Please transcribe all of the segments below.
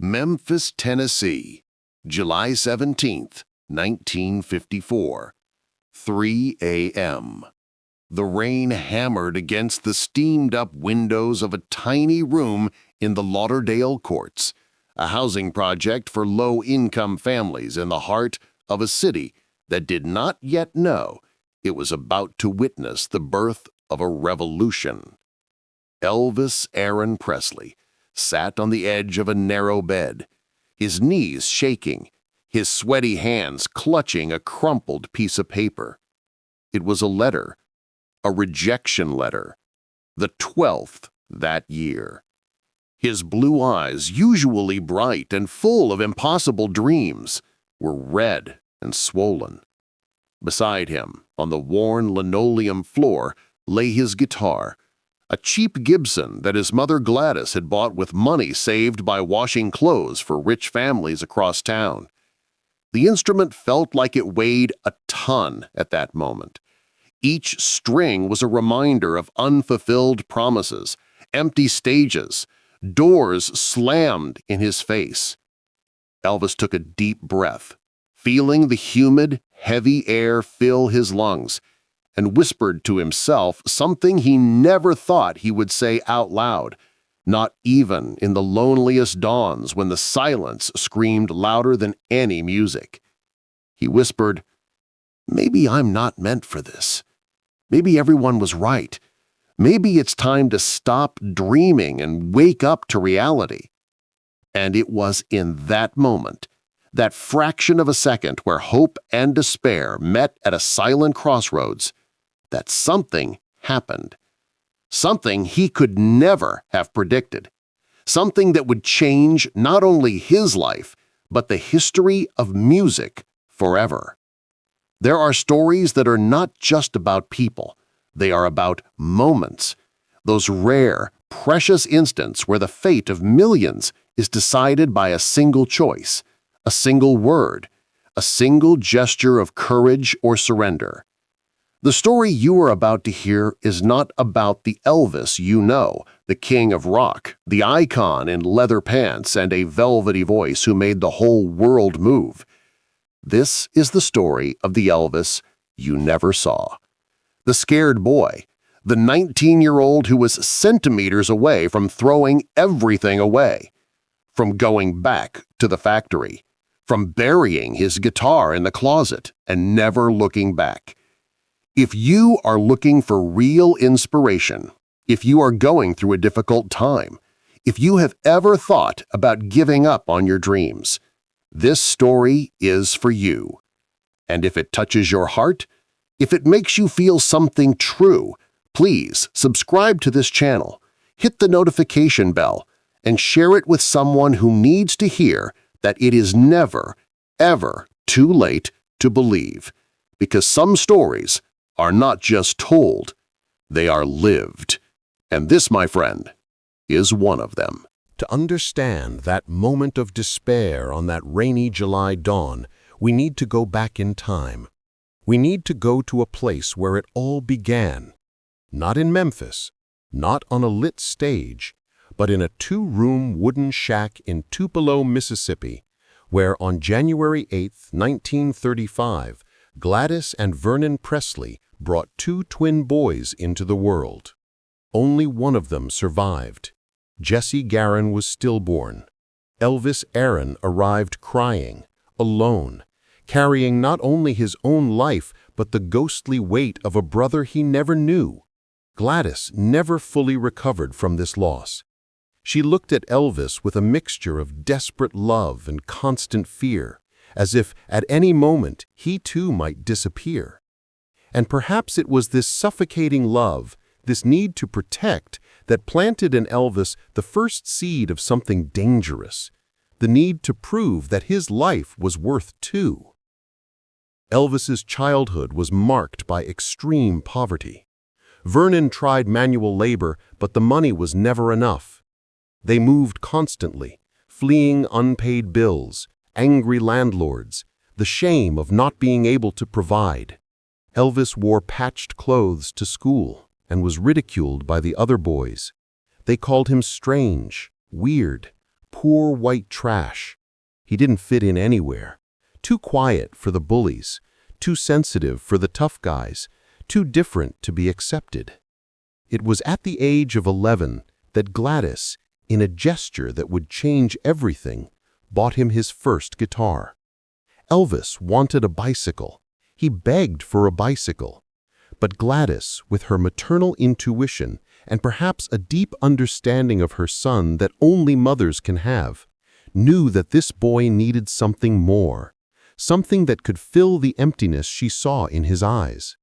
Memphis, Tennessee, July 17th, 1954, 3 a.m. The rain hammered against the steamed-up windows of a tiny room in the Lauderdale Courts, a housing project for low-income families in the heart of a city that did not yet know it was about to witness the birth of a revolution. Elvis Aaron Presley sat on the edge of a narrow bed, his knees shaking, his sweaty hands clutching a crumpled piece of paper. It was a letter, a rejection letter, the 12th that year. His blue eyes, usually bright and full of impossible dreams, were red and swollen. Beside him, on the worn linoleum floor, lay his guitar, a cheap Gibson that his mother Gladys had bought with money saved by washing clothes for rich families across town. The instrument felt like it weighed a ton at that moment. Each string was a reminder of unfulfilled promises, empty stages, doors slammed in his face. Elvis took a deep breath, feeling the humid, heavy air fill his lungs, and whispered to himself something he never thought he would say out loud, not even in the loneliest dawns when the silence screamed louder than any music. He whispered, "Maybe I'm not meant for this. Maybe everyone was right. Maybe it's time to stop dreaming and wake up to reality." And it was in that moment, that fraction of a second where hope and despair met at a silent crossroads, that something happened. Something he could never have predicted. Something that would change not only his life, but the history of music forever. There are stories that are not just about people. They are about moments, those rare, precious instants where the fate of millions is decided by a single choice, a single word, a single gesture of courage or surrender. The story you are about to hear is not about the Elvis you know, the king of rock, the icon in leather pants and a velvety voice who made the whole world move. This is the story of the Elvis you never saw. The scared boy, the 19-year-old who was centimeters away from throwing everything away, from going back to the factory, from burying his guitar in the closet and never looking back. If you are looking for real inspiration, if you are going through a difficult time, if you have ever thought about giving up on your dreams, this story is for you. And if it touches your heart, if it makes you feel something true, please subscribe to this channel, hit the notification bell, and share it with someone who needs to hear that it is never, ever too late to believe, because some stories are not just told, they are lived. And this, my friend, is one of them. To understand that moment of despair on that rainy July dawn, we need to go back in time. We need to go to a place where it all began. Not in Memphis, not on a lit stage, but in a two-room wooden shack in Tupelo, Mississippi, where on January 8, 1935, Gladys and Vernon Presley brought two twin boys into the world. Only one of them survived. Jesse Garin was stillborn. Elvis Aaron arrived crying, alone, carrying not only his own life but the ghostly weight of a brother he never knew. Gladys never fully recovered from this loss. She looked at Elvis with a mixture of desperate love and constant fear, as if at any moment he too might disappear. And perhaps it was this suffocating love, this need to protect, that planted in Elvis the first seed of something dangerous, the need to prove that his life was worth two. Elvis's childhood was marked by extreme poverty. Vernon tried manual labor, but the money was never enough. They moved constantly, fleeing unpaid bills, angry landlords, the shame of not being able to provide. Elvis wore patched clothes to school and was ridiculed by the other boys. They called him strange, weird, poor white trash. He didn't fit in anywhere. Too quiet for the bullies, too sensitive for the tough guys, too different to be accepted. It was at the age of 11 that Gladys, in a gesture that would change everything, bought him his first guitar. Elvis wanted a bicycle. He begged for a bicycle. But Gladys, with her maternal intuition and perhaps a deep understanding of her son that only mothers can have, knew that this boy needed something more, something that could fill the emptiness she saw in his eyes.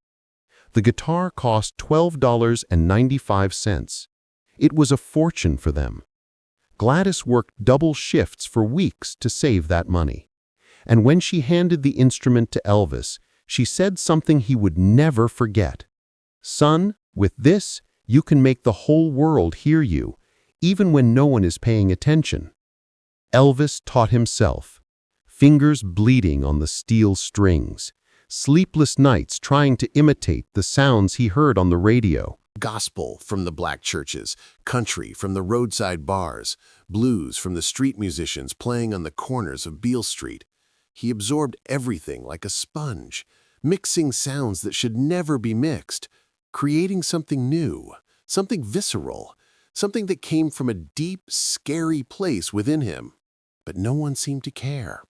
The guitar cost $12.95. It was a fortune for them. Gladys worked double shifts for weeks to save that money. And when she handed the instrument to Elvis, she said something he would never forget. "Son, with this, you can make the whole world hear you, even when no one is paying attention." Elvis taught himself, fingers bleeding on the steel strings, sleepless nights trying to imitate the sounds he heard on the radio. Gospel from the black churches, country from the roadside bars, blues from the street musicians playing on the corners of Beale Street. He absorbed everything like a sponge, mixing sounds that should never be mixed, creating something new, something visceral, something that came from a deep, scary place within him. But no one seemed to care.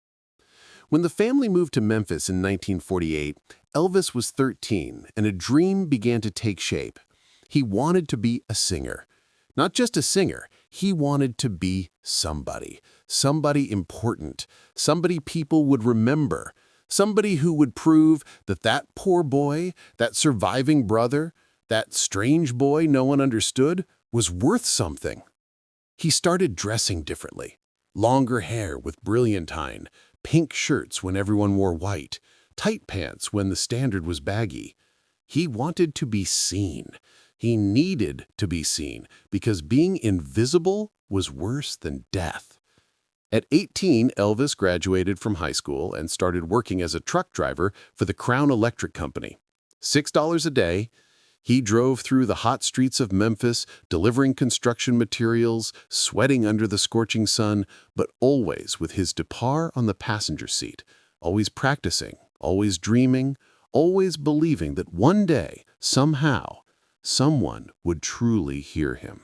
When the family moved to Memphis in 1948, Elvis was 13, and a dream began to take shape. He wanted to be a singer. Not just a singer, he wanted to be somebody. Somebody important. Somebody people would remember. Somebody who would prove that that poor boy, that surviving brother, that strange boy no one understood, was worth something. He started dressing differently. Longer hair with brilliantine, pink shirts when everyone wore white, tight pants when the standard was baggy. He wanted to be seen. He needed to be seen because being invisible was worse than death. At 18, Elvis graduated from high school and started working as a truck driver for the Crown Electric Company. $6 a day, he drove through the hot streets of Memphis, delivering construction materials, sweating under the scorching sun, but always with his guitar on the passenger seat, always practicing, always dreaming, always believing that one day, somehow, someone would truly hear him.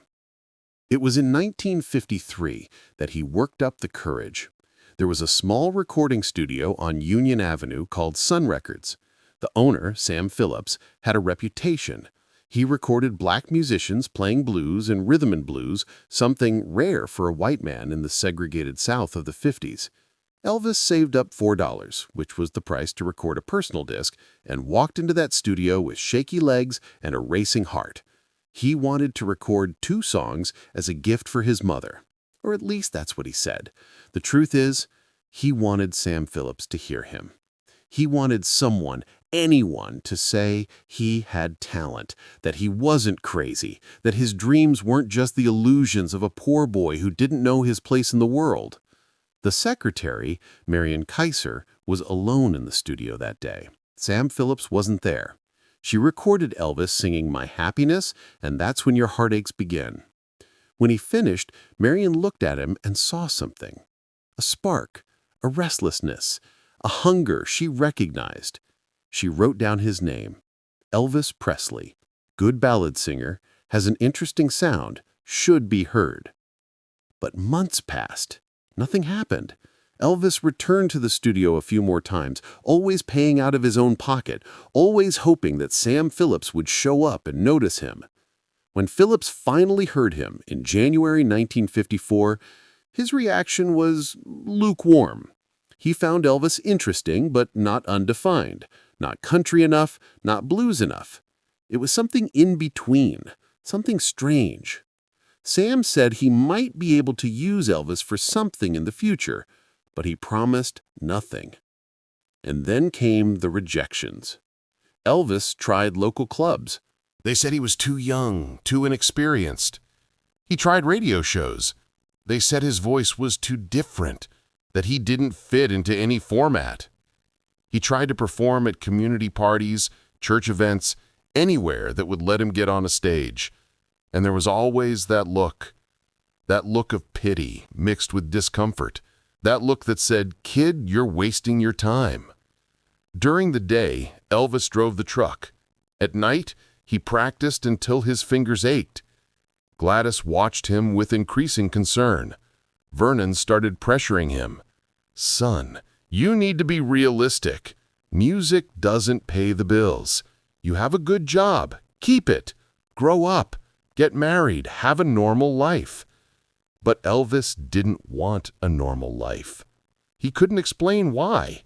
It was in 1953 that he worked up the courage. There was a small recording studio on Union Avenue called Sun Records. The owner, Sam Phillips, had a reputation. He recorded black musicians playing blues and rhythm and blues, something rare for a white man in the segregated South of the 50s. Elvis saved up $4, which was the price to record a personal disc, and walked into that studio with shaky legs and a racing heart. He wanted to record 2 songs as a gift for his mother, or at least that's what he said. The truth is, he wanted Sam Phillips to hear him. He wanted someone, anyone, to say he had talent, that he wasn't crazy, that his dreams weren't just the illusions of a poor boy who didn't know his place in the world. The secretary, Marion Kaiser, was alone in the studio that day. Sam Phillips wasn't there. She recorded Elvis singing My Happiness, and That's When Your Heartaches Begin. When he finished, Marion looked at him and saw something. A spark, a restlessness, a hunger she recognized. She wrote down his name. Elvis Presley, good ballad singer, has an interesting sound, should be heard. But months passed. Nothing happened. Elvis returned to the studio a few more times, always paying out of his own pocket, always hoping that Sam Phillips would show up and notice him. When Phillips finally heard him in January 1954, his reaction was lukewarm. He found Elvis interesting but not undefined, not country enough, not blues enough. It was something in between, something strange. Sam said he might be able to use Elvis for something in the future, but he promised nothing. And then came the rejections. Elvis tried local clubs. They said he was too young, too inexperienced. He tried radio shows. They said his voice was too different, that he didn't fit into any format. He tried to perform at community parties, church events, anywhere that would let him get on a stage. And there was always that look that look of pity mixed with discomfort, that look that said, "Kid, you're wasting your time." During the day, Elvis drove the truck. At night, he practiced until his fingers ached. Gladys watched him with increasing concern. Vernon started pressuring him. "Son, you need to be realistic. Music doesn't pay the bills. You have a good job. Keep it. Grow up. Get married. Have a normal life." But Elvis didn't want a normal life. He couldn't explain why.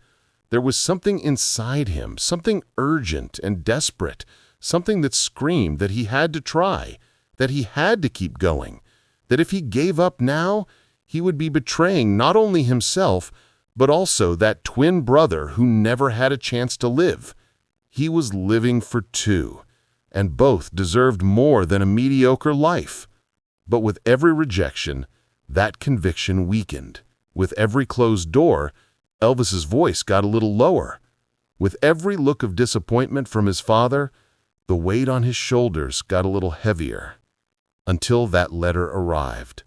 There was something inside him, something urgent and desperate, something that screamed that he had to try, that he had to keep going, that if he gave up now, he would be betraying not only himself, but also that twin brother who never had a chance to live. He was living for two, and both deserved more than a mediocre life. But with every rejection, that conviction weakened. With every closed door, Elvis's voice got a little lower. With every look of disappointment from his father, the weight on his shoulders got a little heavier. Until that letter arrived.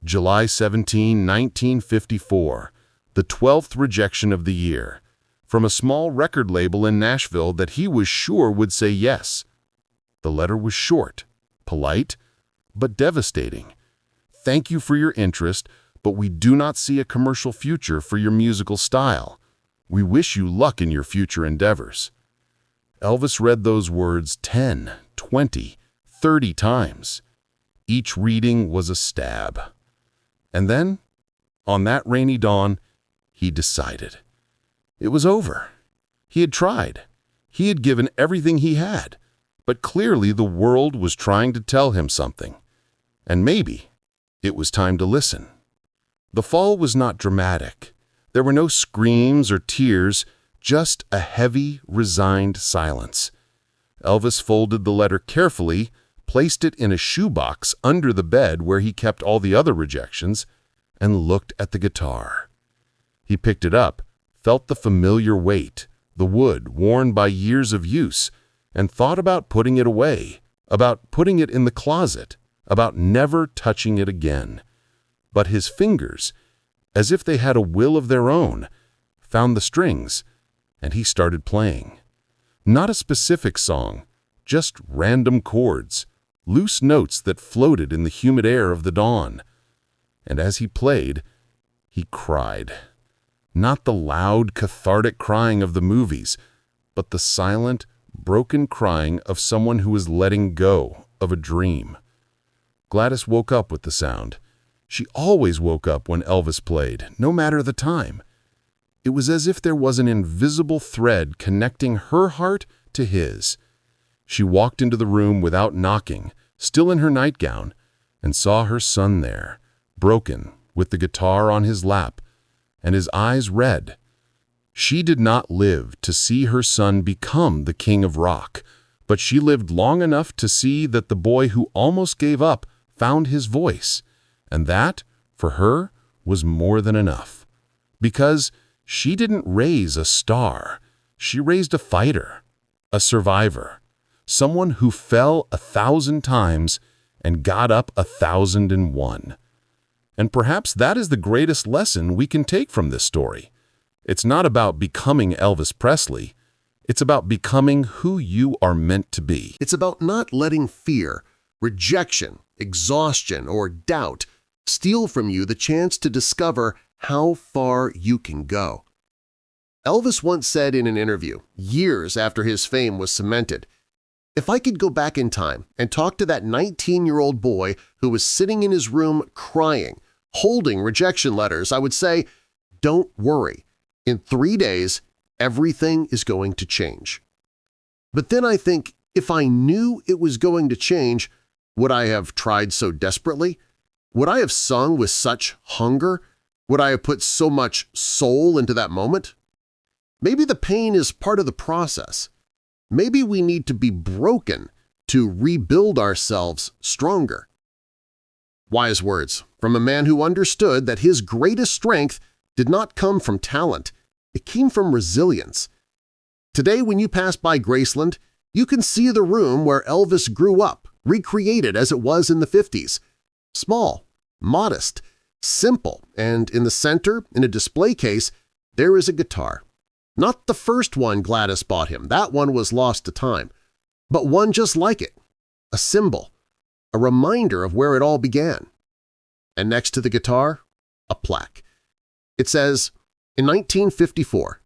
July 17, 1954, the 12th rejection of the year, from a small record label in Nashville that he was sure would say yes. The letter was short, polite, but devastating. "Thank you for your interest, but we do not see a commercial future for your musical style. We wish you luck in your future endeavors." Elvis read those words 10, 20, 30 times. Each reading was a stab. And then, on that rainy dawn, he decided. It was over. He had tried. He had given everything he had. But clearly the world was trying to tell him something. And maybe it was time to listen. The fall was not dramatic. There were no screams or tears, just a heavy, resigned silence. Elvis folded the letter carefully, placed it in a shoebox under the bed where he kept all the other rejections, and looked at the guitar. He picked it up, felt the familiar weight, the wood worn by years of use, and thought about putting it away, about putting it in the closet, about never touching it again. But his fingers, as if they had a will of their own, found the strings, and he started playing. Not a specific song, just random chords, loose notes that floated in the humid air of the dawn. And as he played, he cried. Not the loud, cathartic crying of the movies, but the silent, broken crying of someone who is letting go of a dream. Gladys woke up with the sound. She always woke up when Elvis played, no matter the time. It was as if there was an invisible thread connecting her heart to his. She walked into the room without knocking, still in her nightgown, and saw her son there, broken, with the guitar on his lap, and his eyes red. She did not live to see her son become the king of rock, but she lived long enough to see that the boy who almost gave up found his voice, and that, for her, was more than enough. Because she didn't raise a star, she raised a fighter, a survivor, someone who fell 1,000 times and got up 1,001. And perhaps that is the greatest lesson we can take from this story. It's not about becoming Elvis Presley. It's about becoming who you are meant to be. It's about not letting fear, rejection, exhaustion, or doubt steal from you the chance to discover how far you can go. Elvis once said in an interview, years after his fame was cemented, "If I could go back in time and talk to that 19-year-old boy who was sitting in his room crying, holding rejection letters, I would say, don't worry. In 3 days, everything is going to change." But then I think, if I knew it was going to change, would I have tried so desperately? Would I have sung with such hunger? Would I have put so much soul into that moment? Maybe the pain is part of the process. Maybe we need to be broken to rebuild ourselves stronger. Wise words from a man who understood that his greatest strength did not come from talent. It came from resilience. Today, when you pass by Graceland, you can see the room where Elvis grew up, recreated as it was in the 50s. Small, modest, simple, and in the center, in a display case, there is a guitar. Not the first one Gladys bought him, that one was lost to time, but one just like it, a symbol, a reminder of where it all began. And next to the guitar, a plaque. It says, in 1954,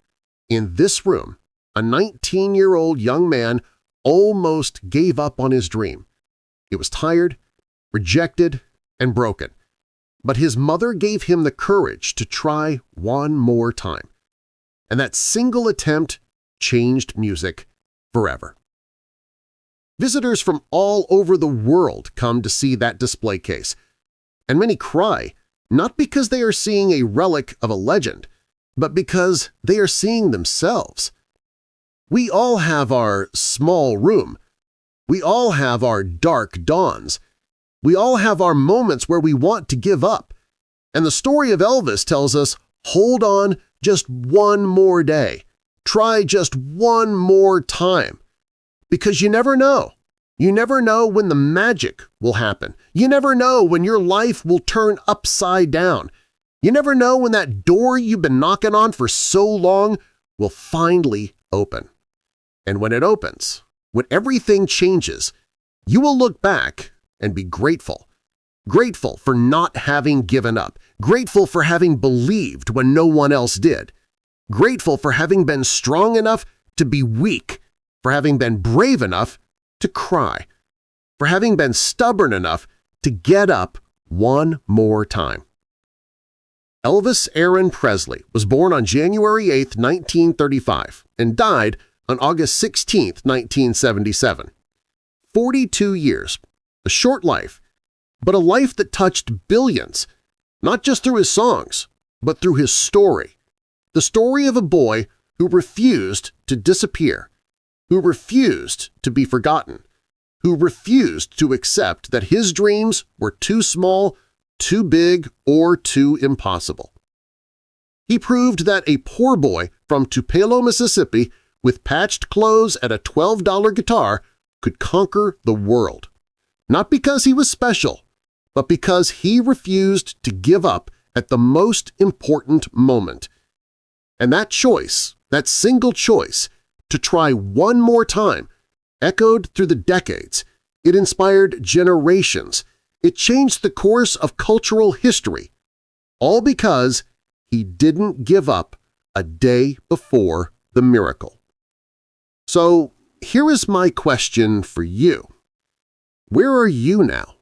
in this room, a 19-year-old young man almost gave up on his dream. He was tired, rejected, and broken. But his mother gave him the courage to try one more time. And that single attempt changed music forever. Visitors from all over the world come to see that display case, and many cry, not because they are seeing a relic of a legend, but because they are seeing themselves. We all have our small room. We all have our dark dawns. We all have our moments where we want to give up. And the story of Elvis tells us, hold on just one more day. Try just one more time. Because you never know. You never know when the magic will happen. You never know when your life will turn upside down. You never know when that door you've been knocking on for so long will finally open. And when it opens, when everything changes, you will look back and be grateful. Grateful for not having given up. Grateful for having believed when no one else did. Grateful for having been strong enough to be weak. For having been brave enough to cry. For having been stubborn enough to get up one more time. Elvis Aaron Presley was born on January 8, 1935, and died on August 16, 1977. 42 years, a short life, but a life that touched billions, not just through his songs, but through his story. The story of a boy who refused to disappear, who refused to be forgotten, who refused to accept that his dreams were too small, too big, or too impossible. He proved that a poor boy from Tupelo, Mississippi, with patched clothes and a $12 guitar could conquer the world. Not because he was special, but because he refused to give up at the most important moment. And that choice, that single choice, to try one more time, echoed through the decades. It inspired generations. It changed the course of cultural history, all because he didn't give up a day before the miracle. So here is my question for you. Where are you now?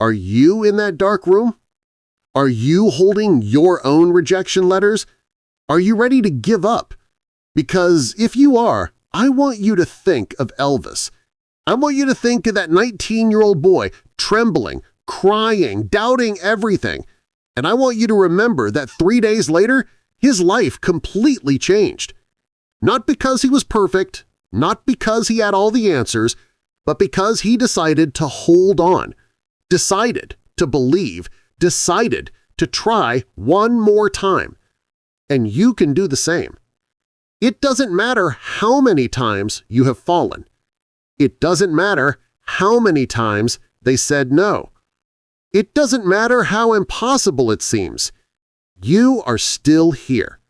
Are you in that dark room? Are you holding your own rejection letters? Are you ready to give up? Because if you are, I want you to think of Elvis. I want you to think of that 19-year-old boy trembling, crying, doubting everything. And I want you to remember that 3 days later, his life completely changed. Not because he was perfect, not because he had all the answers, but because he decided to hold on, decided to believe, decided to try one more time. And you can do the same. It doesn't matter how many times you have fallen. It doesn't matter how many times they said no. It doesn't matter how impossible it seems. You are still here.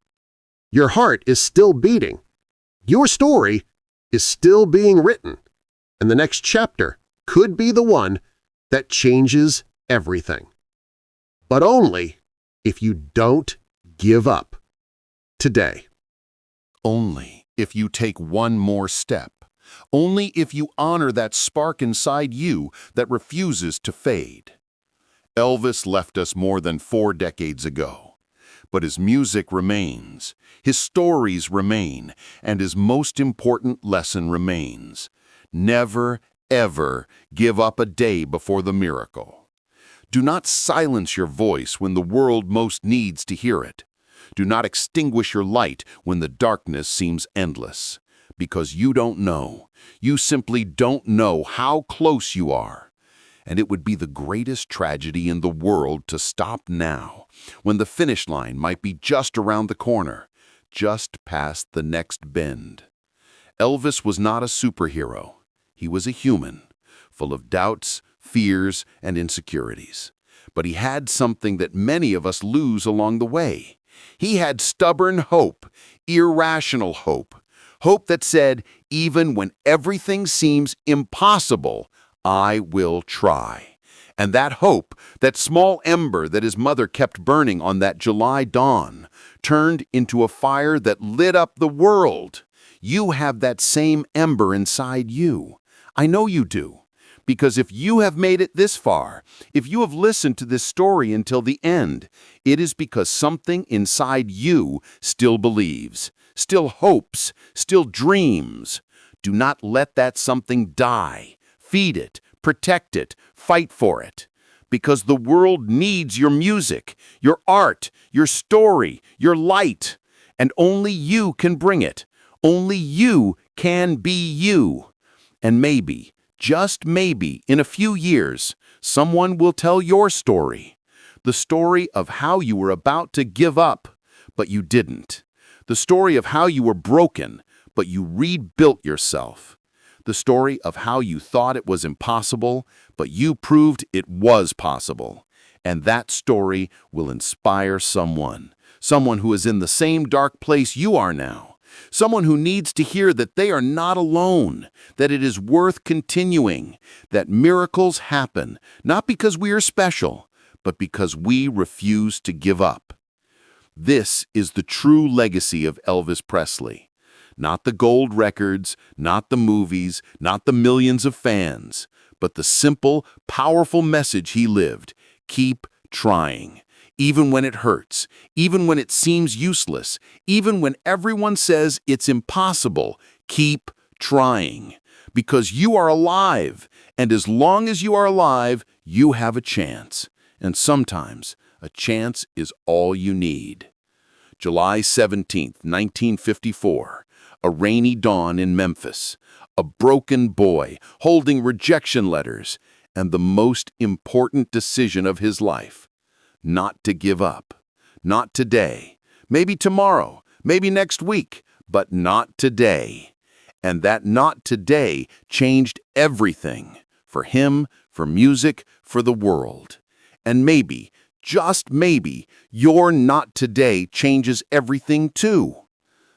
Your heart is still beating. Your story is still being written. And the next chapter could be the one that changes everything. But only if you don't give up today. Only if you take one more step. Only if you honor that spark inside you that refuses to fade. Elvis left us more than 4 decades ago, but his music remains, his stories remain, and his most important lesson remains. Never, ever give up a day before the miracle. Do not silence your voice when the world most needs to hear it. Do not extinguish your light when the darkness seems endless. Because you don't know. You simply don't know how close you are. And it would be the greatest tragedy in the world to stop now, when the finish line might be just around the corner, just past the next bend. Elvis was not a superhero. He was a human, full of doubts, fears, and insecurities. But he had something that many of us lose along the way. He had stubborn hope, irrational hope. Hope that said, even when everything seems impossible, I will try. And that hope, that small ember that his mother kept burning on that July dawn, turned into a fire that lit up the world. You have that same ember inside you. I know you do. Because if you have made it this far, if you have listened to this story until the end, it is because something inside you still believes, still hopes, still dreams. Do not let that something die. Feed it, protect it, fight for it. Because the world needs your music, your art, your story, your light. And only you can bring it. Only you can be you. And maybe, just maybe, in a few years, someone will tell your story. The story of how you were about to give up, but you didn't. The story of how you were broken, but you rebuilt yourself. The story of how you thought it was impossible, but you proved it was possible. And that story will inspire someone who is in the same dark place you are now. Someone who needs to hear that they are not alone, that it is worth continuing, that miracles happen, not because we are special, but because we refuse to give up. This is the true legacy of Elvis Presley. Not the gold records, not the movies, not the millions of fans, but the simple, powerful message he lived. Keep trying. Even when it hurts, even when it seems useless, even when everyone says it's impossible, keep trying. Because you are alive, and as long as you are alive, you have a chance. And sometimes, a chance is all you need. July 17th, 1954, a rainy dawn in Memphis. A broken boy holding rejection letters, and the most important decision of his life. Not to give up. Not today. Maybe tomorrow. Maybe next week. But not today. And that not today changed everything. For him, for music, for the world. And maybe, just maybe, your not today changes everything too.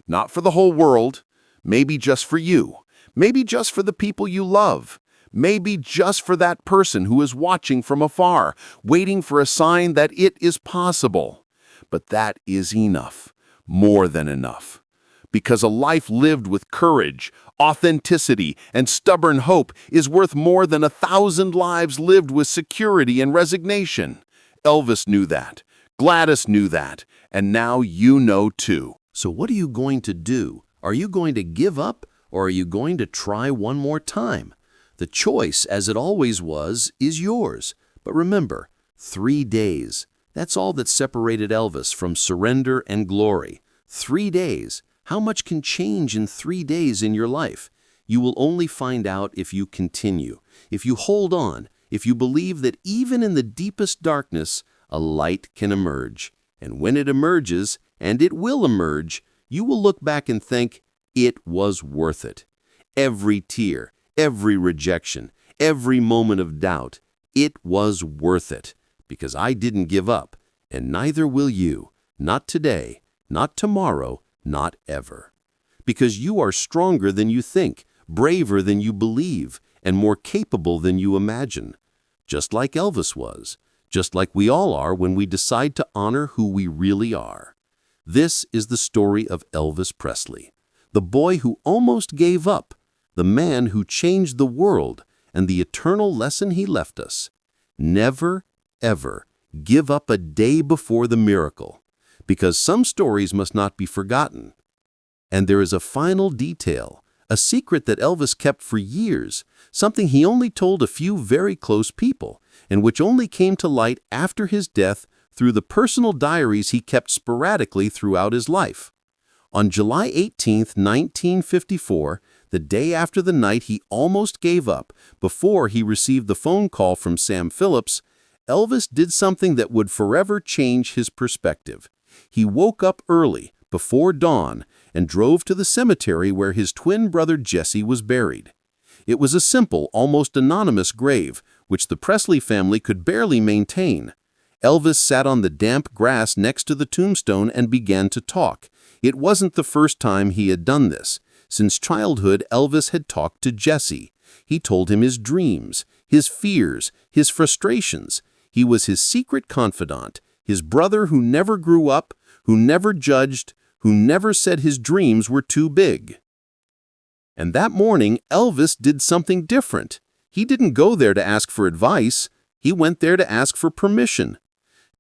Not for the whole world. Maybe just for you. Maybe just for the people you love. Maybe just for that person who is watching from afar, waiting for a sign that it is possible. But that is enough, more than enough. Because a life lived with courage, authenticity, and stubborn hope is worth more than 1,000 lives lived with security and resignation. Elvis knew that. Gladys knew that. And now you know too. So what are you going to do? Are you going to give up, or are you going to try one more time? The choice, as it always was, is yours. But remember, 3 days. That's all that separated Elvis from surrender and glory. 3 days. How much can change in 3 days in your life? You will only find out if you continue, if you hold on, if you believe that even in the deepest darkness, a light can emerge. And when it emerges, and it will emerge, you will look back and think, it was worth it. Every tear, every rejection, every moment of doubt, it was worth it. Because I didn't give up, and neither will you. Not today, not tomorrow, not ever. Because you are stronger than you think, braver than you believe, and more capable than you imagine. Just like Elvis was, just like we all are when we decide to honor who we really are. This is the story of Elvis Presley, the boy who almost gave up, the man who changed the world, and the eternal lesson he left us. Never, ever give up a day before the miracle, because some stories must not be forgotten. And there is a final detail, a secret that Elvis kept for years, something he only told a few very close people, and which only came to light after his death through the personal diaries he kept sporadically throughout his life. On July 18, 1954, the day after the night he almost gave up, before he received the phone call from Sam Phillips, Elvis did something that would forever change his perspective. He woke up early, before dawn, and drove to the cemetery where his twin brother Jesse was buried. It was a simple, almost anonymous grave, which the Presley family could barely maintain. Elvis sat on the damp grass next to the tombstone and began to talk. It wasn't the first time he had done this. Since childhood, Elvis had talked to Jesse. He told him his dreams, his fears, his frustrations. He was his secret confidant, his brother who never grew up, who never judged, who never said his dreams were too big. And that morning, Elvis did something different. He didn't go there to ask for advice. He went there to ask for permission.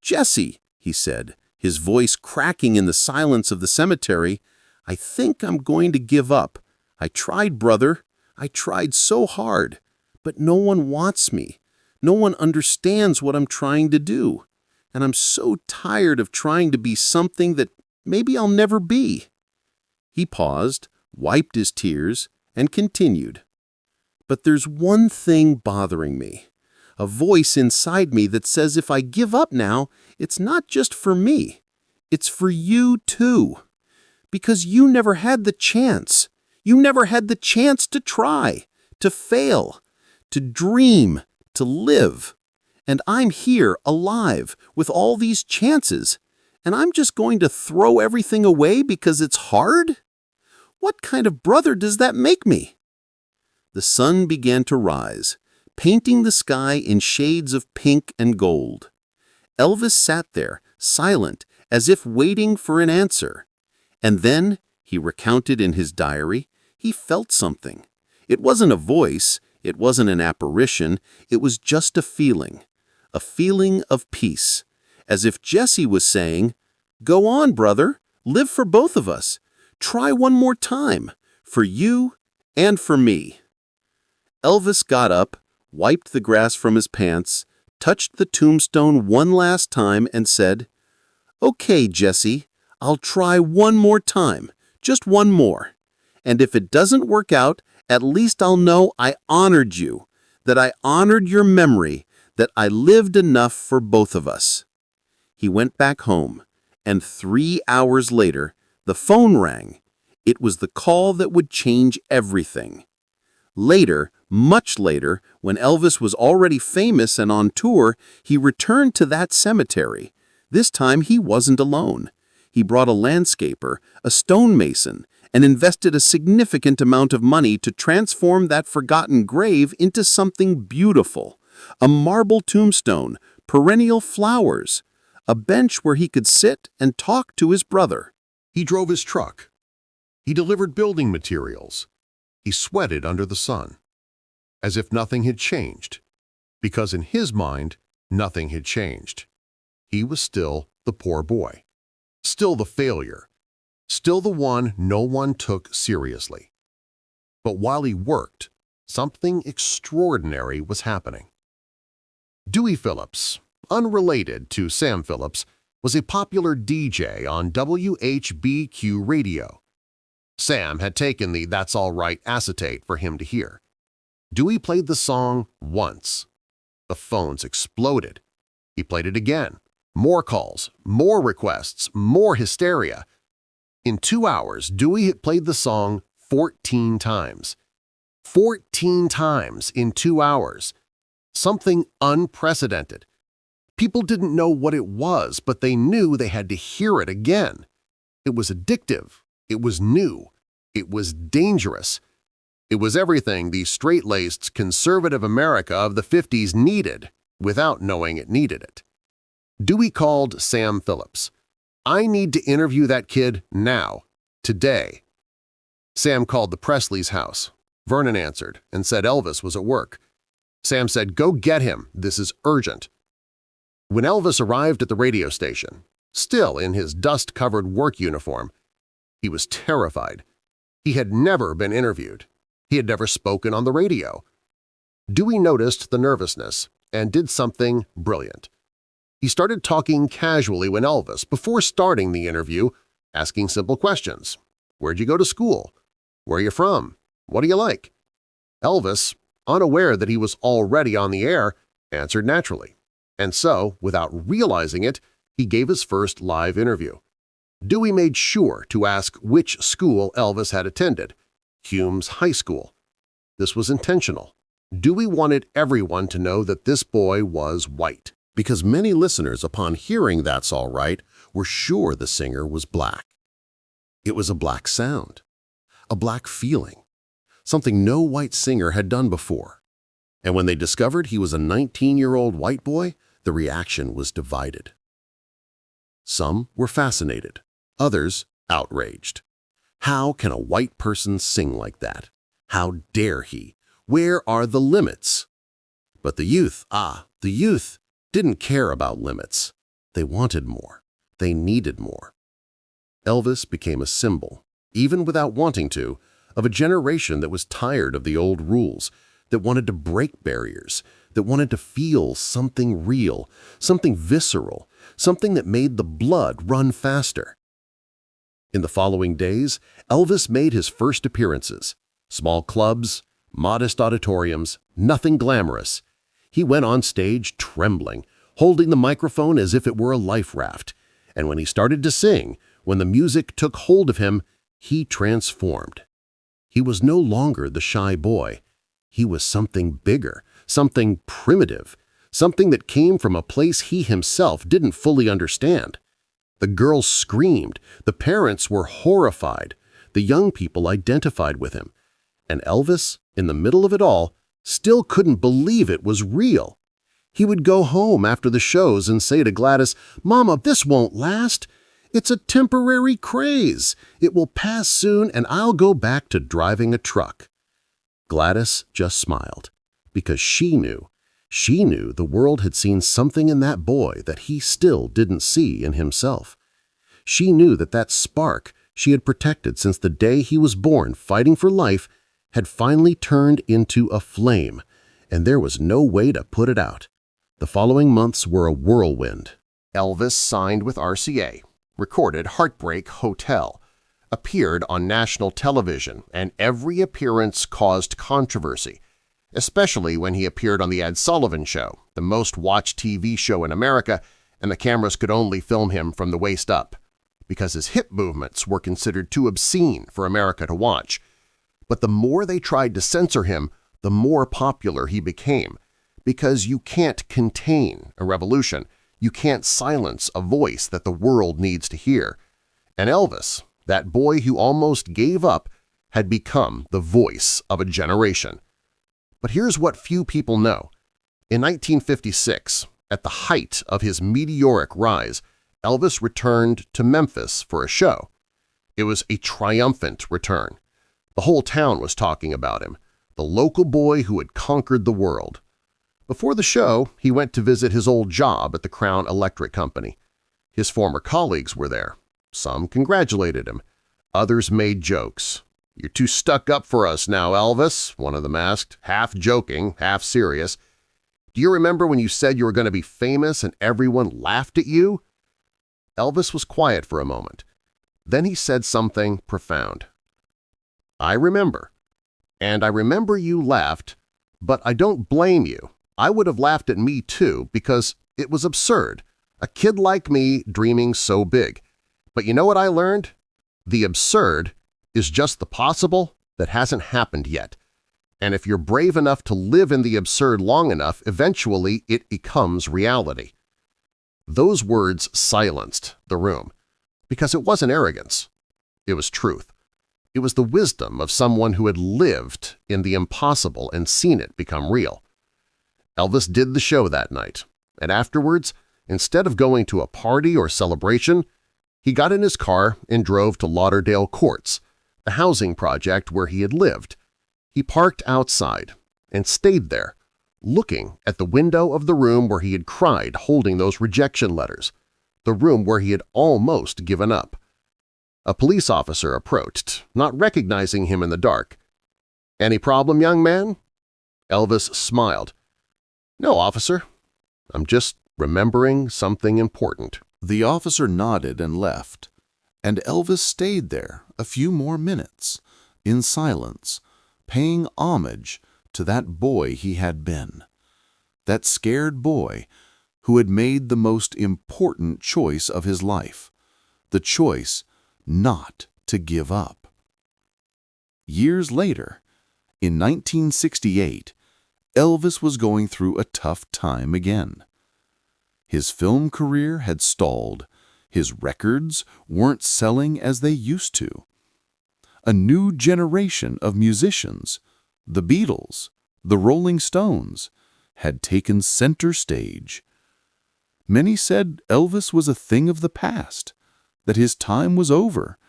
"Jesse," he said, his voice cracking in the silence of the cemetery, "I think I'm going to give up. I tried, brother. I tried so hard. But no one wants me. No one understands what I'm trying to do. And I'm so tired of trying to be something that maybe I'll never be." He paused, wiped his tears, and continued. "But there's one thing bothering me. A voice inside me that says if I give up now, it's not just for me. It's for you too. Because you never had the chance. You never had the chance to try, to fail, to dream, to live. And I'm here, alive, with all these chances, and I'm just going to throw everything away because it's hard? What kind of brother does that make me?" The sun began to rise, painting the sky in shades of pink and gold. Elvis sat there, silent, as if waiting for an answer. And then, he recounted in his diary, he felt something. It wasn't a voice, it wasn't an apparition, it was just a feeling of peace, as if Jesse was saying, "Go on, brother, live for both of us. Try one more time, for you and for me." Elvis got up, wiped the grass from his pants, touched the tombstone one last time and said, "Okay, Jesse, I'll try one more time, just one more. And if it doesn't work out, at least I'll know I honored you, that I honored your memory, that I lived enough for both of us." He went back home, and 3 hours later, the phone rang. It was the call that would change everything. Later, much later, when Elvis was already famous and on tour, he returned to that cemetery. This time he wasn't alone. He brought a landscaper, a stonemason, and invested a significant amount of money to transform that forgotten grave into something beautiful. A marble tombstone, perennial flowers, a bench where he could sit and talk to his brother. He drove his truck. He delivered building materials. He sweated under the sun, as if nothing had changed, because in his mind, nothing had changed. He was still the poor boy, still the failure, still the one no one took seriously. But while he worked, something extraordinary was happening. Dewey Phillips, unrelated to Sam Phillips, was a popular DJ on WHBQ radio. Sam had taken the "That's All Right" acetate for him to hear. Dewey played the song once. The phones exploded. He played it again. More calls, more requests, more hysteria. In 2 hours, Dewey had played the song 14 times. 14 times in 2 hours. Something unprecedented. People didn't know what it was, but they knew they had to hear it again. It was addictive. It was new. It was dangerous. It was everything the straight-laced conservative America of the 50s needed without knowing it needed it. Dewey called Sam Phillips. "I need to interview that kid now, today." Sam called the Presley's house. Vernon answered and said Elvis was at work. Sam said, "Go get him. This is urgent." When Elvis arrived at the radio station, still in his dust-covered work uniform, he was terrified. He had never been interviewed. He had never spoken on the radio. Dewey noticed the nervousness and did something brilliant. He started talking casually with Elvis before starting the interview, asking simple questions. "Where'd you go to school? Where are you from? What do you like?" Elvis, unaware that he was already on the air, answered naturally. And so, without realizing it, he gave his first live interview. Dewey made sure to ask which school Elvis had attended, Hume's High School. This was intentional. Dewey wanted everyone to know that this boy was white. because many listeners, upon hearing "That's All Right," were sure the singer was black. It was a black sound, a black feeling, something no white singer had done before. And when they discovered he was a 19-year-old white boy, the reaction was divided. Some were fascinated, others outraged. How can a white person sing like that? How dare he? Where are the limits? But the youth didn't care about limits. They wanted more. They needed more. Elvis became a symbol, even without wanting to, of a generation that was tired of the old rules, that wanted to break barriers, that wanted to feel something real, something visceral, something that made the blood run faster. In the following days, Elvis made his first appearances. Small clubs, modest auditoriums, nothing glamorous. He went on stage trembling, holding the microphone as if it were a life raft. And when he started to sing, when the music took hold of him, he transformed. He was no longer the shy boy. He was something bigger, something primitive, something that came from a place he himself didn't fully understand. The girls screamed, the parents were horrified, the young people identified with him. And Elvis, in the middle of it all, still couldn't believe it was real. He would go home after the shows and say to Gladys, "Mama, this won't last. It's a temporary craze. It will pass soon and I'll go back to driving a truck." Gladys just smiled, because she knew the world had seen something in that boy that he still didn't see in himself. She knew that spark she had protected since the day he was born, fighting for life, had finally turned into a flame, and there was no way to put it out. The following months were a whirlwind. Elvis signed with RCA, recorded Heartbreak Hotel, appeared on national television, and every appearance caused controversy, especially when he appeared on The Ed Sullivan Show, the most-watched TV show in America, and the cameras could only film him from the waist up, because his hip movements were considered too obscene for America to watch. But the more they tried to censor him, the more popular he became, because you can't contain a revolution. You can't silence a voice that the world needs to hear. And Elvis, that boy who almost gave up, had become the voice of a generation. But here's what few people know. In 1956, at the height of his meteoric rise, Elvis returned to Memphis for a show. It was a triumphant return. The whole town was talking about him, the local boy who had conquered the world. Before the show, he went to visit his old job at the Crown Electric Company. His former colleagues were there. Some congratulated him. Others made jokes. "You're too stuck up for us now, Elvis," one of them asked, half joking, half serious. "Do you remember when you said you were going to be famous and everyone laughed at you?" Elvis was quiet for a moment. Then he said something profound. "I remember. And I remember you laughed, but I don't blame you. I would have laughed at me too because it was absurd. A kid like me dreaming so big. But you know what I learned? The absurd is just the possible that hasn't happened yet. And if you're brave enough to live in the absurd long enough, eventually it becomes reality." Those words silenced the room, because it wasn't arrogance. It was truth. It was the wisdom of someone who had lived in the impossible and seen it become real. Elvis did the show that night, and afterwards, instead of going to a party or celebration, he got in his car and drove to Lauderdale Courts, the housing project where he had lived. He parked outside and stayed there, looking at the window of the room where he had cried holding those rejection letters, the room where he had almost given up. A police officer approached, not recognizing him in the dark. "Any problem, young man?" Elvis smiled. "No, officer. I'm just remembering something important." The officer nodded and left, and Elvis stayed there a few more minutes, in silence, paying homage to that boy he had been, that scared boy who had made the most important choice of his life, the choice not to give up. Years later, in 1968, Elvis was going through a tough time again. His film career had stalled. His records weren't selling as they used to. A new generation of musicians, the Beatles, the Rolling Stones, had taken center stage. Many said Elvis was a thing of the past, that his time was over,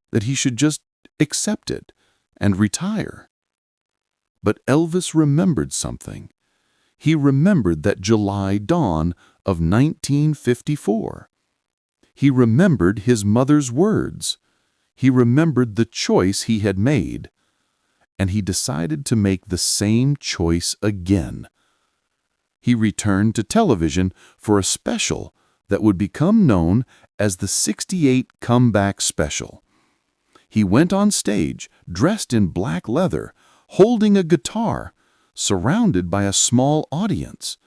that he should just accept it and retire. But Elvis remembered something. He remembered that July dawn of 1954. He remembered his mother's words. He remembered the choice he had made. And he decided to make the same choice again. He returned to television for a special that would become known as the '68 Comeback Special. He went on stage, dressed in black leather, holding a guitar, surrounded by a small audience,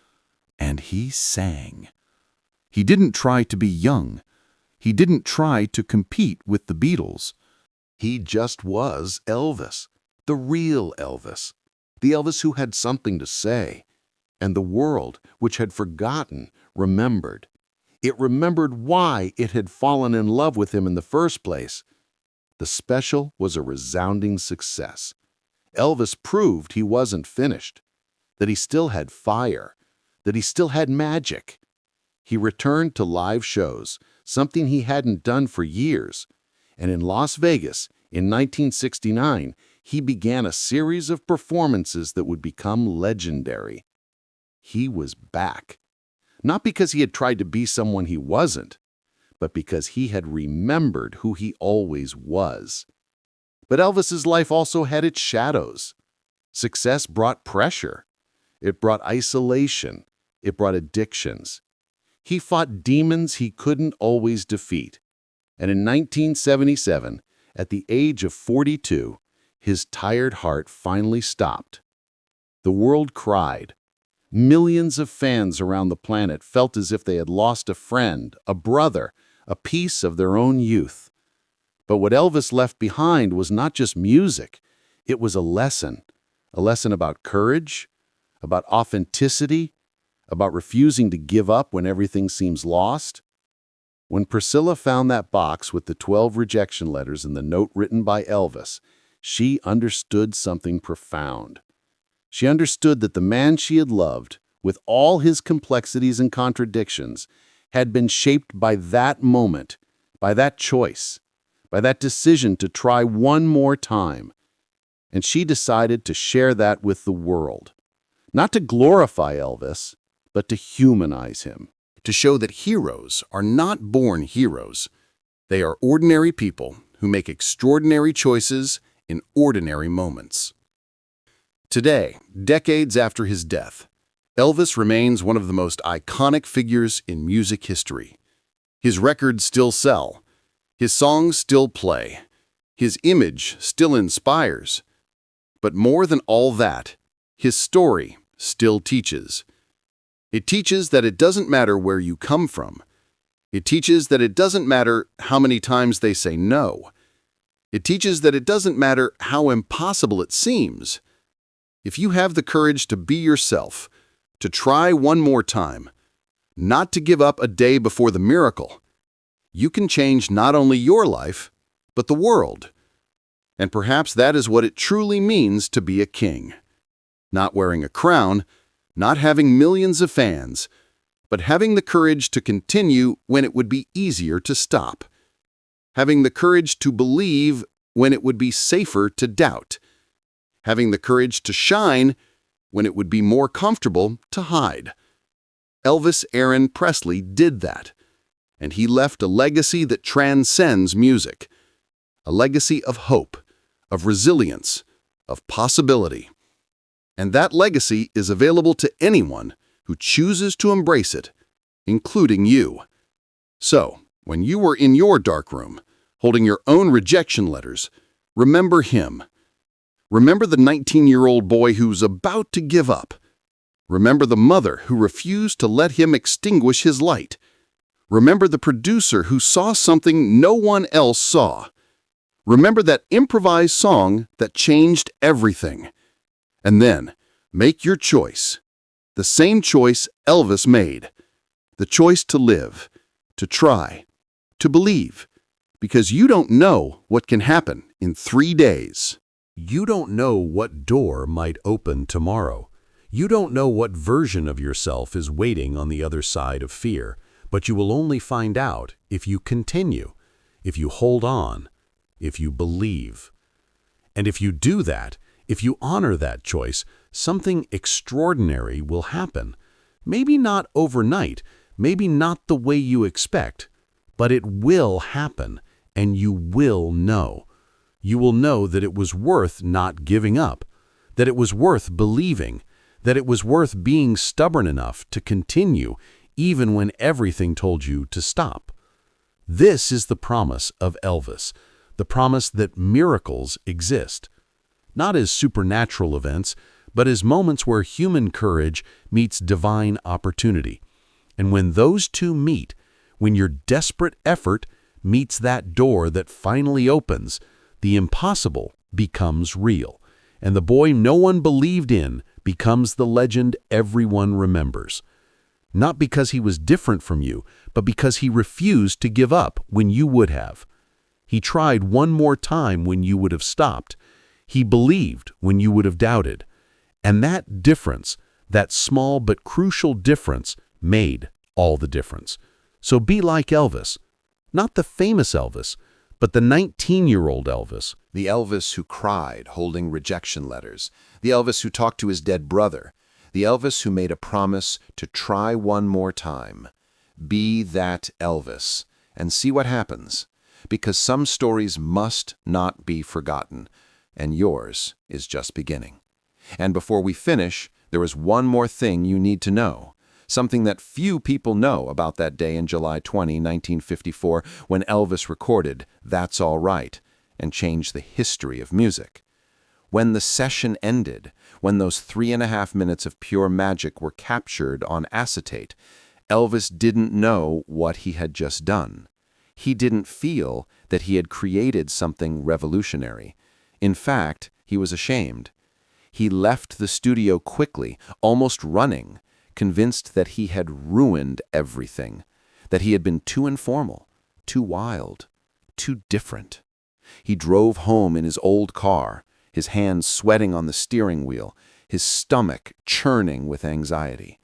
and he sang. He didn't try to be young. He didn't try to compete with the Beatles. He just was Elvis, the real Elvis, the Elvis who had something to say, and the world, which had forgotten, remembered. It remembered why it had fallen in love with him in the first place. The special was a resounding success. Elvis proved he wasn't finished, that he still had fire, that he still had magic. He returned to live shows, something he hadn't done for years, and in Las Vegas, in 1969, he began a series of performances that would become legendary. He was back, not because he had tried to be someone he wasn't, but because he had remembered who he always was. But Elvis's life also had its shadows. Success brought pressure. It brought isolation. It brought addictions. He fought demons he couldn't always defeat. And in 1977, at the age of 42, his tired heart finally stopped. The world cried. Millions of fans around the planet felt as if they had lost a friend, a brother, a piece of their own youth. But what Elvis left behind was not just music. It was a lesson about courage, about authenticity, about refusing to give up when everything seems lost. When Priscilla found that box with the 12 rejection letters and the note written by Elvis, she understood something profound. She understood that the man she had loved, with all his complexities and contradictions, had been shaped by that moment, by that choice, by that decision to try one more time. And she decided to share that with the world. Not to glorify Elvis, but to humanize him. To show that heroes are not born heroes. They are ordinary people who make extraordinary choices in ordinary moments. Today, decades after his death, Elvis remains one of the most iconic figures in music history. His records still sell. His songs still play. His image still inspires. But more than all that, his story still teaches. It teaches that it doesn't matter where you come from. It teaches that it doesn't matter how many times they say no. It teaches that it doesn't matter how impossible it seems. If you have the courage to be yourself, to try one more time, not to give up a day before the miracle, you can change not only your life, but the world. And perhaps that is what it truly means to be a king. Not wearing a crown, not having millions of fans, but having the courage to continue when it would be easier to stop. Having the courage to believe when it would be safer to doubt. Having the courage to shine when it would be more comfortable to hide. Elvis Aaron Presley did that, and he left a legacy that transcends music. A legacy of hope, of resilience, of possibility. And that legacy is available to anyone who chooses to embrace it, including you. So, when you were in your dark room, holding your own rejection letters, remember him. Remember the 19-year-old boy who's about to give up. Remember the mother who refused to let him extinguish his light. Remember the producer who saw something no one else saw. Remember that improvised song that changed everything. And then, make your choice. The same choice Elvis made. The choice to live, to try, to believe, because you don't know what can happen in 3 days. You don't know what door might open tomorrow. You don't know what version of yourself is waiting on the other side of fear, but you will only find out if you continue, if you hold on, if you believe. And if you do that, if you honor that choice, something extraordinary will happen. Maybe not overnight, maybe not the way you expect, but it will happen, and you will know. You will know that it was worth not giving up, that it was worth believing, that it was worth being stubborn enough to continue even when everything told you to stop. This is the promise of Elvis, the promise that miracles exist, not as supernatural events, but as moments where human courage meets divine opportunity. And when those two meet, when your desperate effort meets that door that finally opens, the impossible becomes real, and the boy no one believed in becomes the legend everyone remembers. Not because he was different from you, but because he refused to give up when you would have. He tried one more time when you would have stopped. He believed when you would have doubted. And that difference, that small but crucial difference, made all the difference. So be like Elvis. Not the famous Elvis, but the 19-year-old Elvis. The Elvis who cried holding rejection letters. The Elvis who talked to his dead brother. The Elvis who made a promise to try one more time. Be that Elvis and see what happens. Because some stories must not be forgotten, and yours is just beginning. And before we finish, there is one more thing you need to know. Something that few people know about that day in July 20, 1954, when Elvis recorded That's All Right and changed the history of music. When the session ended, when those 3.5 minutes of pure magic were captured on acetate, Elvis didn't know what he had just done. He didn't feel that he had created something revolutionary. In fact, he was ashamed. He left the studio quickly, almost running, convinced that he had ruined everything, that he had been too informal, too wild, too different. He drove home in his old car, his hands sweating on the steering wheel, his stomach churning with anxiety.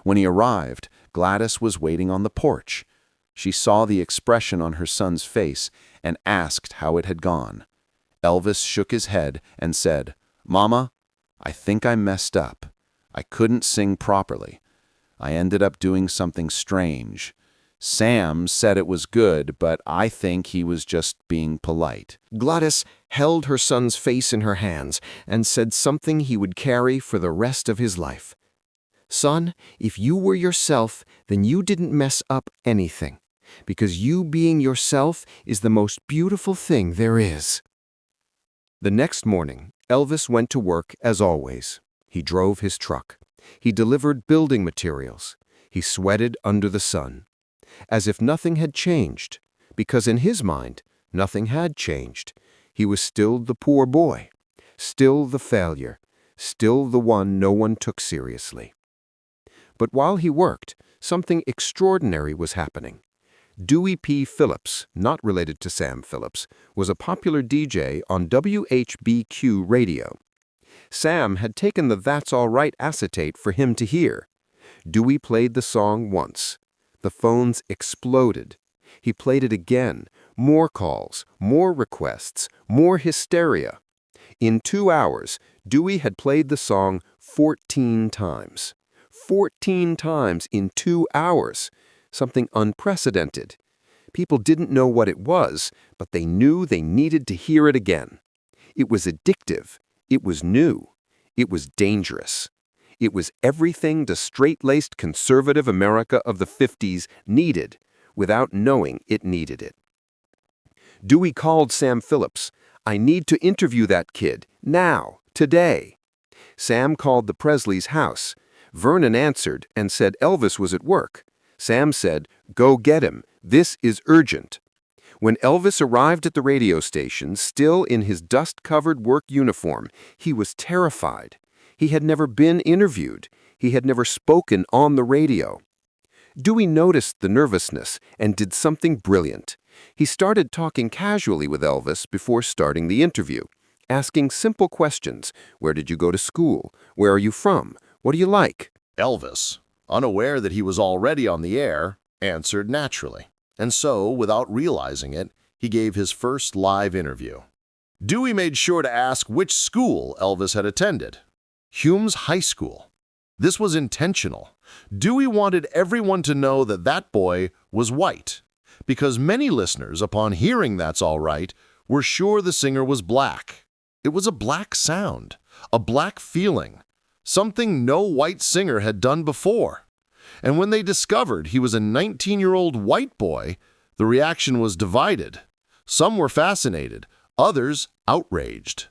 When he arrived, Gladys was waiting on the porch. She saw the expression on her son's face and asked how it had gone. Elvis shook his head and said, "Mama, I think I messed up. I couldn't sing properly. I ended up doing something strange. Sam said it was good, but I think he was just being polite." Gladys held her son's face in her hands and said something he would carry for the rest of his life. "Son, if you were yourself, then you didn't mess up anything, because you being yourself is the most beautiful thing there is." The next morning, Elvis went to work as always. He drove his truck. He delivered building materials. He sweated under the sun, as if nothing had changed, because in his mind, nothing had changed. He was still the poor boy, still the failure, still the one no one took seriously. But while he worked, something extraordinary was happening. Dewey P. Phillips, not related to Sam Phillips, was a popular DJ on WHBQ radio. Sam had taken the That's All Right acetate for him to hear. Dewey played the song once. The phones exploded. He played it again. More calls, more requests, more hysteria. In 2 hours, Dewey had played the song 14 times. 14 times in 2 hours. Something unprecedented. People didn't know what it was, but they knew they needed to hear it again. It was addictive. It was new. It was dangerous. It was everything the straight-laced conservative America of the 50s needed, without knowing it needed it. Dewey called Sam Phillips. "I need to interview that kid, now, today." Sam called the Presleys' house. Vernon answered and said Elvis was at work. Sam said, "Go get him. This is urgent." When Elvis arrived at the radio station, still in his dust-covered work uniform, he was terrified. He had never been interviewed. He had never spoken on the radio. Dewey noticed the nervousness and did something brilliant. He started talking casually with Elvis before starting the interview, asking simple questions. Where did you go to school? Where are you from? What do you like? Elvis, unaware that he was already on the air, answered naturally. And so, without realizing it, he gave his first live interview. Dewey made sure to ask which school Elvis had attended. Hume's High School. This was intentional. Dewey wanted everyone to know that that boy was white, because many listeners, upon hearing "That's All Right," were sure the singer was black. It was a black sound, a black feeling, something no white singer had done before. And when they discovered he was a 19-year-old white boy, the reaction was divided. Some were fascinated, others outraged.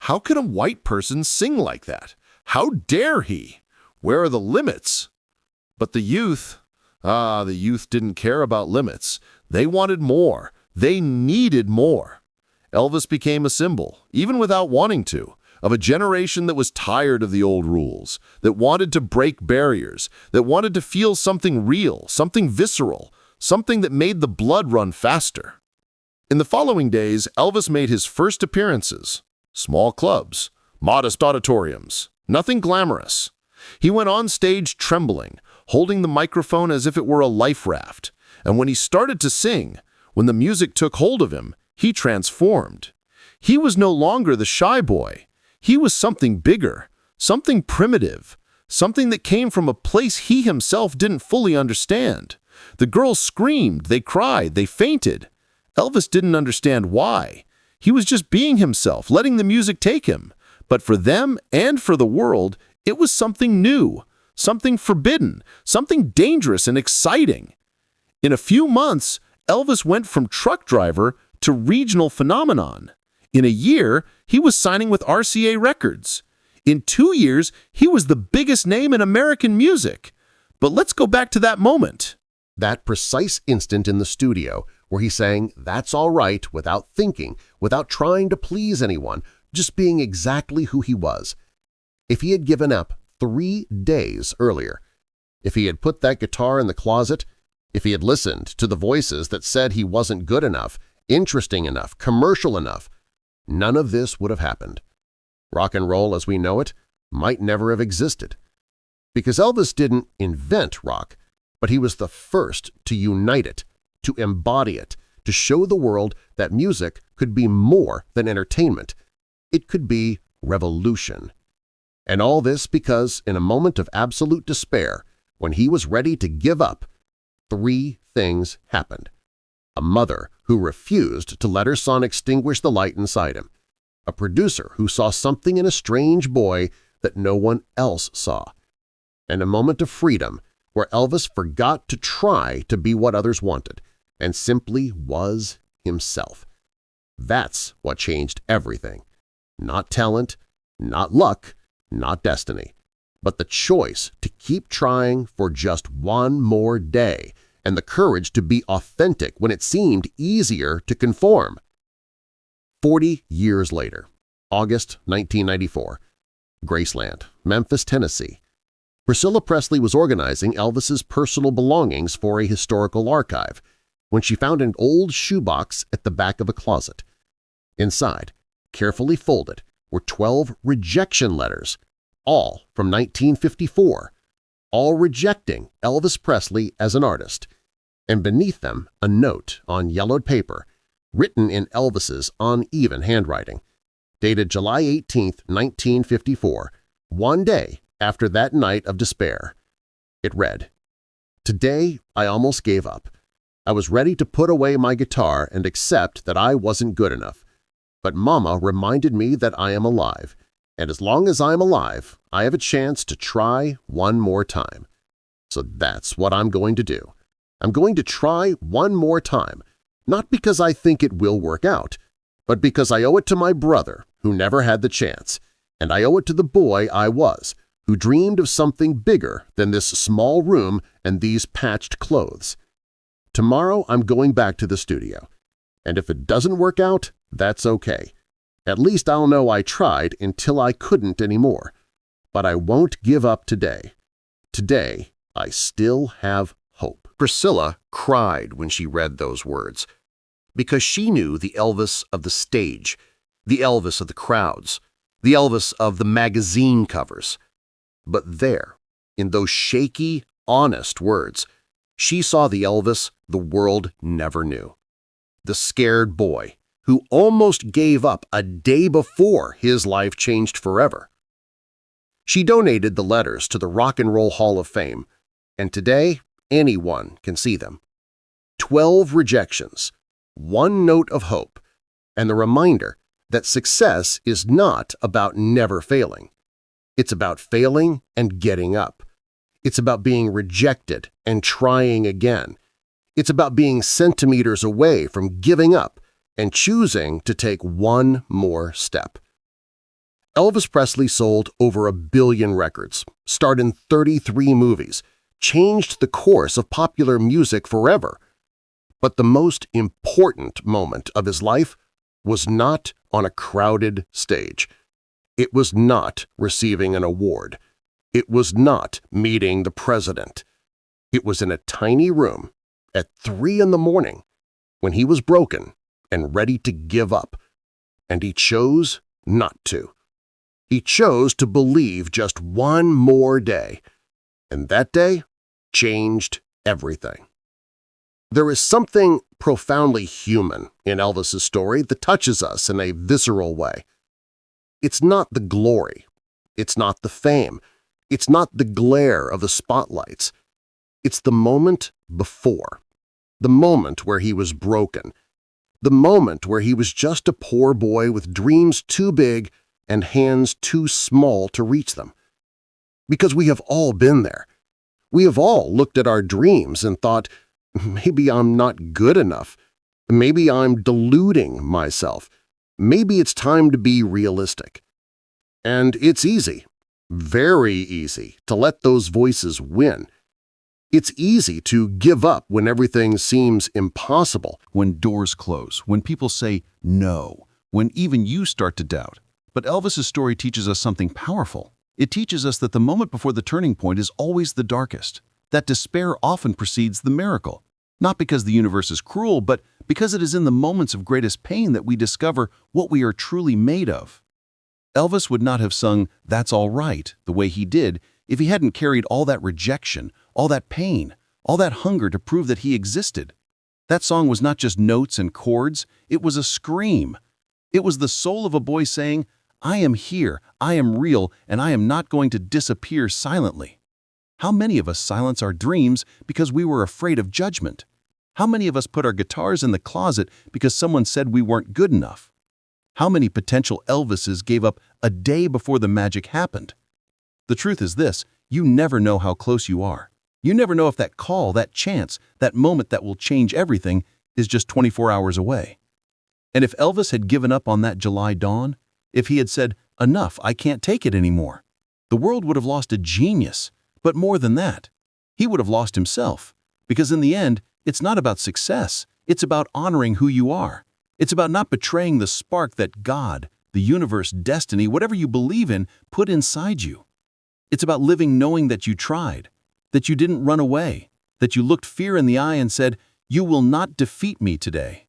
How could a white person sing like that? How dare he? Where are the limits? But the youth didn't care about limits. They wanted more. They needed more. Elvis became a symbol, even without wanting to, of a generation that was tired of the old rules, that wanted to break barriers, that wanted to feel something real, something visceral, something that made the blood run faster. In the following days, Elvis made his first appearances. Small clubs, modest auditoriums, nothing glamorous. He went on stage trembling, holding the microphone as if it were a life raft. And when he started to sing, when the music took hold of him, he transformed. He was no longer the shy boy. He was something bigger, something primitive, something that came from a place he himself didn't fully understand. The girls screamed, they cried, they fainted. Elvis didn't understand why. He was just being himself, letting the music take him. But for them and for the world, it was something new, something forbidden, something dangerous and exciting. In a few months, Elvis went from truck driver to regional phenomenon. In a year, he was signing with RCA Records. In 2 years, he was the biggest name in American music. But let's go back to that moment. That precise instant in the studio where he sang "That's All Right" without thinking, without trying to please anyone, just being exactly who he was. If he had given up 3 days earlier, if he had put that guitar in the closet, if he had listened to the voices that said he wasn't good enough, interesting enough, commercial enough, none of this would have happened. Rock and roll as we know it might never have existed. Because Elvis didn't invent rock, but he was the first to unite it, to embody it, to show the world that music could be more than entertainment. It could be revolution. And all this because in a moment of absolute despair, when he was ready to give up, 3 things happened. A mother who refused to let her son extinguish the light inside him. A producer who saw something in a strange boy that no one else saw. And a moment of freedom where Elvis forgot to try to be what others wanted and simply was himself. That's what changed everything. Not talent, not luck, not destiny, but the choice to keep trying for just one more day and the courage to be authentic when it seemed easier to conform. 40 years later, August 1994, Graceland, Memphis, Tennessee. Priscilla Presley was organizing Elvis's personal belongings for a historical archive when she found an old shoebox at the back of a closet. Inside, carefully folded, were 12 rejection letters, all from 1954, all rejecting Elvis Presley as an artist, and beneath them a note on yellowed paper written in Elvis's uneven handwriting, dated July 18, 1954, one day after that night of despair. It read, "Today I almost gave up. I was ready to put away my guitar and accept that I wasn't good enough. But Mama reminded me that I am alive, and as long as I'm alive, I have a chance to try one more time. So that's what I'm going to do. I'm going to try one more time, not because I think it will work out, but because I owe it to my brother who never had the chance, and I owe it to the boy I was, who dreamed of something bigger than this small room and these patched clothes. Tomorrow I'm going back to the studio, and if it doesn't work out, that's okay. At least I'll know I tried until I couldn't anymore. But I won't give up today. Today, I still have hope." Priscilla cried when she read those words, because she knew the Elvis of the stage, the Elvis of the crowds, the Elvis of the magazine covers. But there, in those shaky, honest words, she saw the Elvis the world never knew. The scared boy who almost gave up a day before his life changed forever. She donated the letters to the Rock and Roll Hall of Fame, and today anyone can see them. 12 rejections, 1 note of hope, and the reminder that success is not about never failing. It's about failing and getting up. It's about being rejected and trying again. It's about being centimeters away from giving up and choosing to take one more step. Elvis Presley sold over 1 billion records, starred in 33 movies, changed the course of popular music forever. But the most important moment of his life was not on a crowded stage. It was not receiving an award. It was not meeting the president. It was in a tiny room at 3 in the morning when he was broken and ready to give up, and he chose not to. He chose to believe just one more day, and that day changed everything. There is something profoundly human in Elvis's story that touches us in a visceral way. It's not the glory. It's not the fame. It's not the glare of the spotlights. It's the moment before, the moment where he was broken, the moment where he was just a poor boy with dreams too big and hands too small to reach them. Because we have all been there. We have all looked at our dreams and thought, maybe I'm not good enough. Maybe I'm deluding myself. Maybe it's time to be realistic. And it's easy, very easy, to let those voices win. It's easy to give up when everything seems impossible. When doors close, when people say no, when even you start to doubt. But Elvis's story teaches us something powerful. It teaches us that the moment before the turning point is always the darkest, that despair often precedes the miracle, not because the universe is cruel, but because it is in the moments of greatest pain that we discover what we are truly made of. Elvis would not have sung "That's All Right" the way he did if he hadn't carried all that rejection, all that pain, all that hunger to prove that he existed. That song was not just notes and chords, it was a scream. It was the soul of a boy saying, "I am here, I am real, and I am not going to disappear silently." How many of us silence our dreams because we were afraid of judgment? How many of us put our guitars in the closet because someone said we weren't good enough? How many potential Elvises gave up a day before the magic happened? The truth is this: you never know how close you are. You never know if that call, that chance, that moment that will change everything is just 24 hours away. And if Elvis had given up on that July dawn, if he had said, "Enough, I can't take it anymore," the world would have lost a genius. But more than that, he would have lost himself. Because in the end, it's not about success. It's about honoring who you are. It's about not betraying the spark that God, the universe, destiny, whatever you believe in, put inside you. It's about living knowing that you tried, that you didn't run away, that you looked fear in the eye and said, "You will not defeat me today."